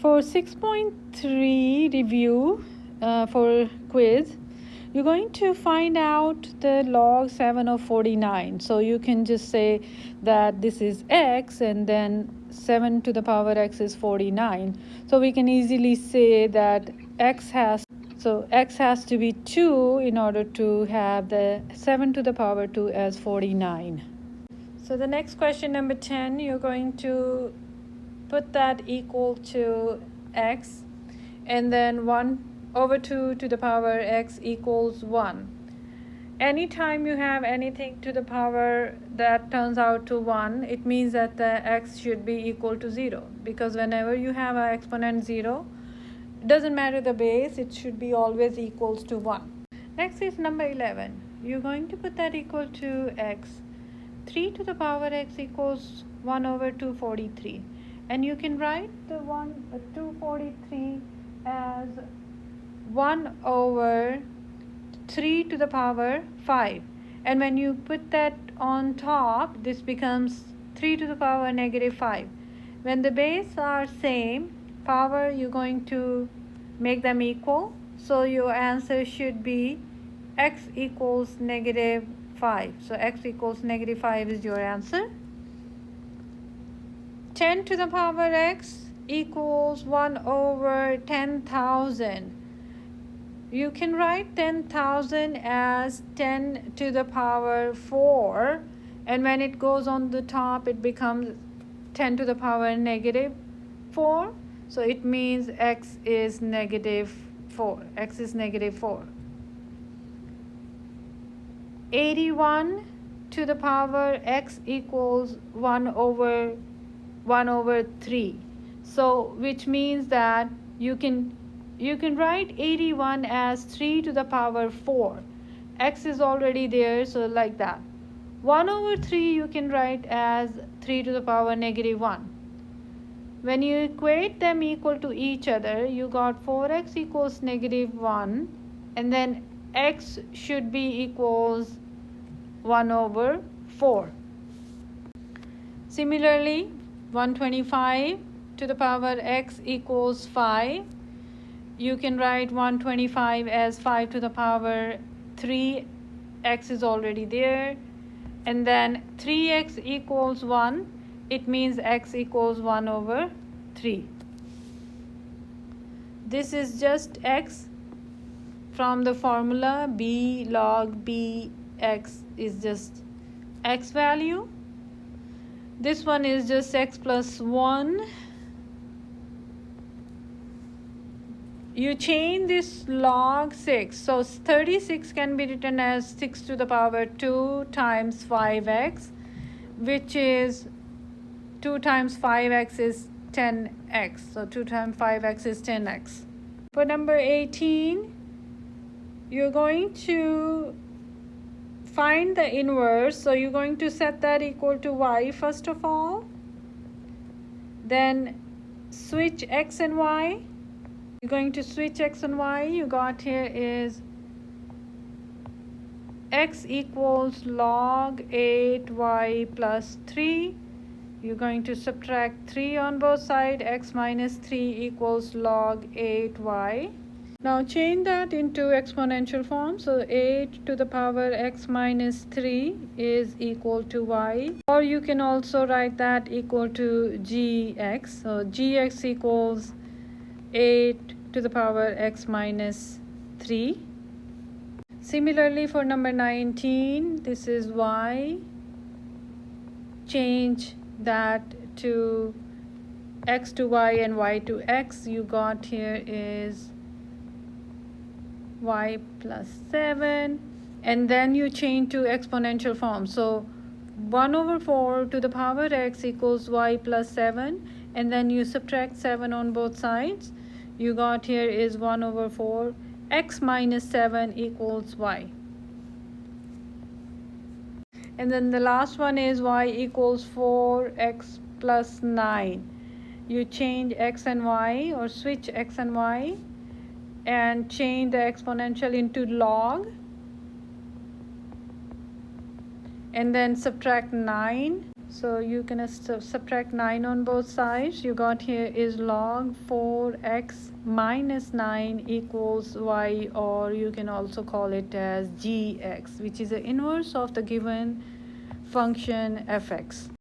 For 6.3 review for quiz, you're going to find out the log 7 of 49. So you can just say that this is x and then 7 to the power x is 49. So we can easily say that x has to be 2 in order to have the 7 to the power 2 as 49. So the next question, number 10, you're going to put that equal to x, and then 1 over 2 to the power x equals 1. Anytime you have anything to the power that turns out to 1, it means that the x should be equal to 0, because whenever you have an exponent 0, it doesn't matter the base, it should be always equals to 1. Next is number 11. You're going to put that equal to x. 3 to the power x equals 1 over 243. And you can write the 243 as 1 over 3 to the power 5. And when you put that on top, this becomes 3 to the power negative 5. When the base are same, power, you're going to make them equal. So your answer should be x equals negative 5. So x equals negative 5 is your answer. 10 to the power x equals 1 over 10,000. You can write 10,000 as 10 to the power 4, and when it goes on the top, it becomes 10 to the power negative 4. So it means x is negative 4. X is negative 4. 81 to the power x equals 1 over 3. So which means that you can write 81 as 3 to the power 4. X is already there, so like that. 1 over 3 you can write as 3 to the power negative 1. When you equate them equal to each other, you got 4x equals negative 1, and then x should be equals 1 over 4. Similarly, 125 to the power x equals 5. You can write 125 as 5 to the power 3. X is already there. And then 3x equals 1. It means x equals 1 over 3. This is just x from the formula b log b x is just x value. This one is just x plus 1. You change this log 6. So 36 can be written as 6 to the power 2 times 5x, which is 2 times 5x is 10x. So 2 times 5x is 10x. For number 18, you're going to find the inverse. So you're going to set that equal to y first of all. Then switch x and y. You're going to switch x and y. You got here is x equals log 8y plus 3. You're going to subtract 3 on both sides. X minus 3 equals log 8y. Now change that into exponential form. So 8 to the power x minus 3 is equal to y. Or you can also write that equal to gx. So gx equals 8 to the power x minus 3. Similarly for number 19, this is y. Change that to x to y and y to x. You got here is y plus 7, and then you change to exponential form. So 1 over 4 to the power x equals y plus 7, and then you subtract 7 on both sides. You got here is 1 over 4 x minus 7 equals y. And then the last one is y equals 4x plus 9. You change x and y, or switch x and y, and change the exponential into log, and then subtract 9 So you can subtract 9 on both sides. You got here is log 4x minus 9 equals y, or you can also call it as gx, which is the inverse of the given function fx.